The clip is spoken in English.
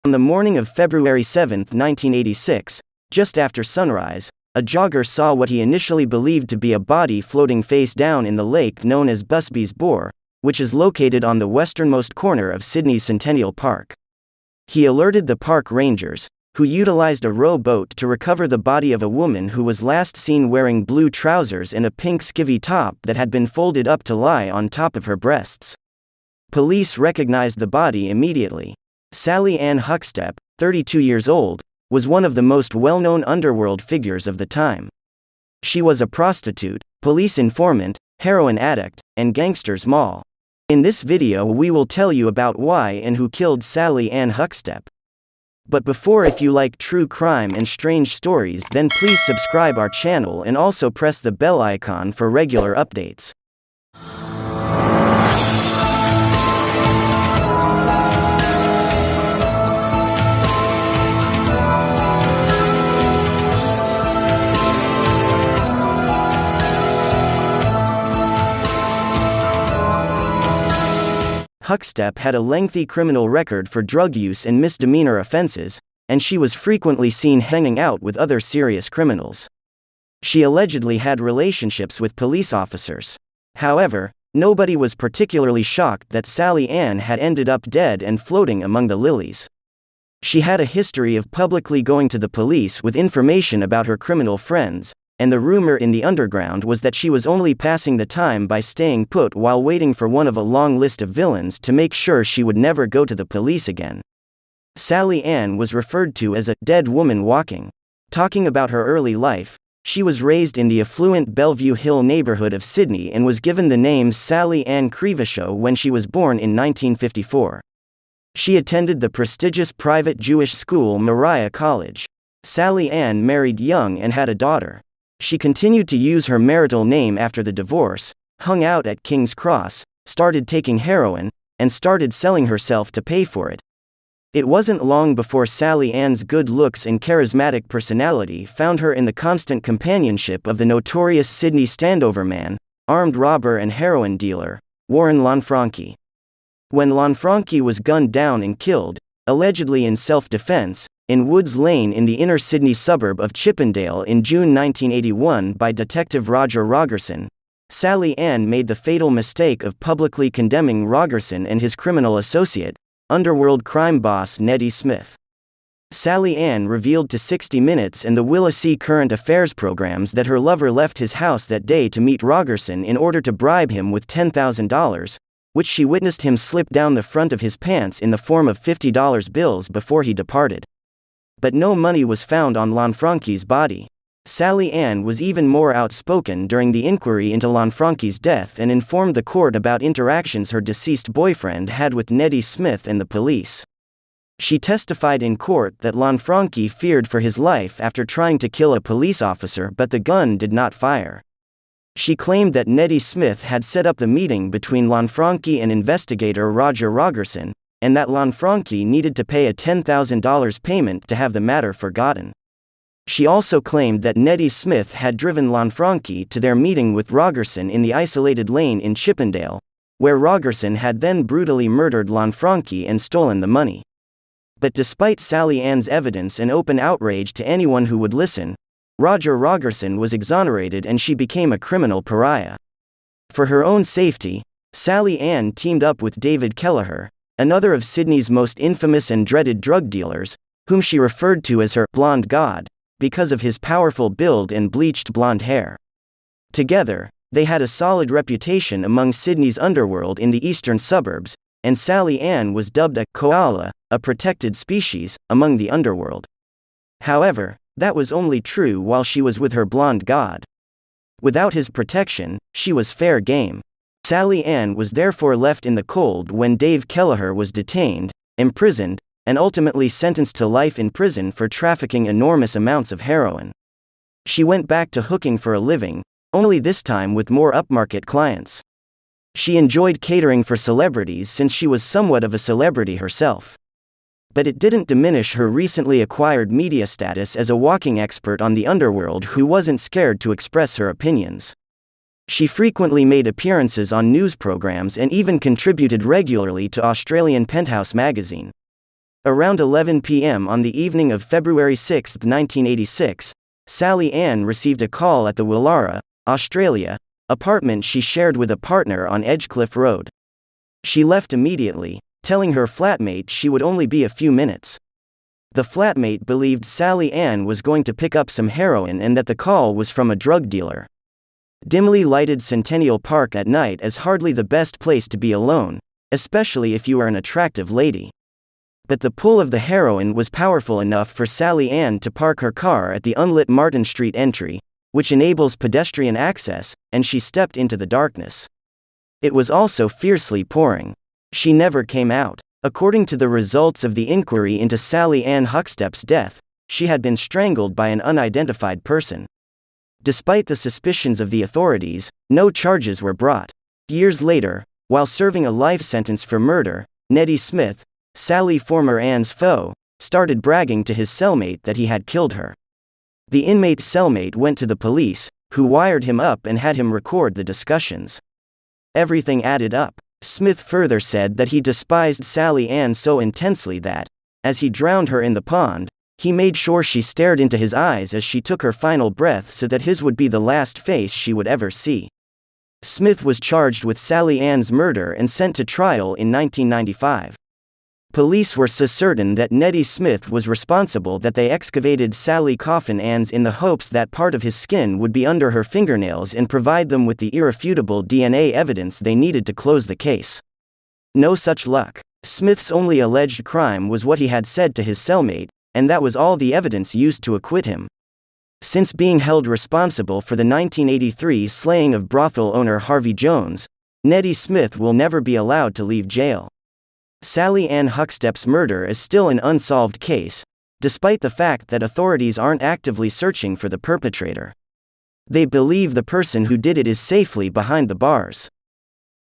On the morning of February 7, 1986, just after sunrise, a jogger saw what he initially believed to be a body floating face down in the lake known as Busby's Bore, which is located on the westernmost corner of Sydney's Centennial Park. He alerted the park rangers, who utilized a rowboat to recover the body of a woman who was last seen wearing blue trousers and a pink skivvy top that had been folded up to lie on top of her breasts. Police recognized the body immediately. Sallie-Anne Huckstepp, 32 years old, was one of the most well-known underworld figures of the time. She was a prostitute, police informant, heroin addict, and gangster's moll. In this video we will tell you about why and who killed Sallie-Anne Huckstepp. But before, if you like true crime and strange stories, then please subscribe our channel and also press the bell icon for regular updates. Huckstepp had a lengthy criminal record for drug use and misdemeanor offenses, and she was frequently seen hanging out with other serious criminals. She allegedly had relationships with police officers. However, nobody was particularly shocked that Sallie-Anne had ended up dead and floating among the lilies. She had a history of publicly going to the police with information about her criminal friends, and the rumor in the underground was that she was only passing the time by staying put while waiting for one of a long list of villains to make sure she would never go to the police again. Sallie-Anne was referred to as a dead woman walking. Talking about her early life, she was raised in the affluent Bellevue Hill neighborhood of Sydney and was given the name Sallie-Anne Krivoshow when she was born in 1954. She attended the prestigious private Jewish school Moriah College. Sallie-Anne married young and had a daughter. She continued to use her marital name after the divorce, hung out at King's Cross, started taking heroin, and started selling herself to pay for it. It wasn't long before Sallie-Anne's good looks and charismatic personality found her in the constant companionship of the notorious Sydney standover man, armed robber and heroin dealer, Warren Lanfranchi. When Lanfranchi was gunned down and killed, allegedly in self-defense, in Woods Lane in the inner Sydney suburb of Chippendale in June 1981 by Detective Roger Rogerson, Sallie-Anne made the fatal mistake of publicly condemning Rogerson and his criminal associate, underworld crime boss Nettie Smith. Sallie-Anne revealed to 60 Minutes and the Willa C. Current Affairs programs that her lover left his house that day to meet Rogerson in order to bribe him with $10,000, which she witnessed him slip down the front of his pants in the form of $50 bills before he departed. But no money was found on Lanfranchi's body. Sallie-Anne was even more outspoken during the inquiry into Lanfranchi's death and informed the court about interactions her deceased boyfriend had with Nettie Smith and the police. She testified in court that Lanfranchi feared for his life after trying to kill a police officer, but the gun did not fire. She claimed that Nettie Smith had set up the meeting between Lanfranchi and investigator Roger Rogerson, and that Lanfranchi needed to pay a $10,000 payment to have the matter forgotten. She also claimed that Nettie Smith had driven Lanfranchi to their meeting with Rogerson in the isolated lane in Chippendale, where Rogerson had then brutally murdered Lanfranchi and stolen the money. But despite Sallie-Anne's evidence and open outrage to anyone who would listen, Roger Rogerson was exonerated and she became a criminal pariah. For her own safety, Sallie-Anne teamed up with David Kelleher, another of Sydney's most infamous and dreaded drug dealers, whom she referred to as her blonde god, because of his powerful build and bleached blonde hair. Together, they had a solid reputation among Sydney's underworld in the eastern suburbs, and Sallie-Anne was dubbed a koala, a protected species, among the underworld. However, that was only true while she was with her blonde god. Without his protection, she was fair game. Sallie-Anne was therefore left in the cold when Dave Kelleher was detained, imprisoned, and ultimately sentenced to life in prison for trafficking enormous amounts of heroin. She went back to hooking for a living, only this time with more upmarket clients. She enjoyed catering for celebrities since she was somewhat of a celebrity herself. But it didn't diminish her recently acquired media status as a walking expert on the underworld who wasn't scared to express her opinions. She frequently made appearances on news programs and even contributed regularly to Australian Penthouse magazine. Around 11 p.m. on the evening of February 6, 1986, Sallie-Anne received a call at the Woollahra, Australia, apartment she shared with a partner on Edgecliff Road. She left immediately, telling her flatmate she would only be a few minutes. The flatmate believed Sallie-Anne was going to pick up some heroin and that the call was from a drug dealer. Dimly lighted Centennial Park at night is hardly the best place to be alone, especially if you are an attractive lady. But the pull of the heroin was powerful enough for Sallie-Anne to park her car at the unlit Martin Street entry, which enables pedestrian access, and she stepped into the darkness. It was also fiercely pouring. She never came out. According to the results of the inquiry into Sallie-Anne Huckstepp's death, she had been strangled by an unidentified person. Despite the suspicions of the authorities, no charges were brought. Years later, while serving a life sentence for murder, Neddy Smith, Sallie former Anne's foe, started bragging to his cellmate that he had killed her. The inmate's cellmate went to the police, who wired him up and had him record the discussions. Everything added up. Smith further said that he despised Sallie-Anne so intensely that, as he drowned her in the pond, he made sure she stared into his eyes as she took her final breath so that his would be the last face she would ever see. Smith was charged with Sallie-Anne's murder and sent to trial in 1995. Police were so certain that Neddy Smith was responsible that they excavated Sallie coffin Anne's in the hopes that part of his skin would be under her fingernails and provide them with the irrefutable DNA evidence they needed to close the case. No such luck. Smith's only alleged crime was what he had said to his cellmate, and that was all the evidence used to acquit him. Since being held responsible for the 1983 slaying of brothel owner Harvey Jones, Neddy Smith will never be allowed to leave jail. Sallie-Anne Huckstepp's murder is still an unsolved case, despite the fact that authorities aren't actively searching for the perpetrator. They believe the person who did it is safely behind the bars.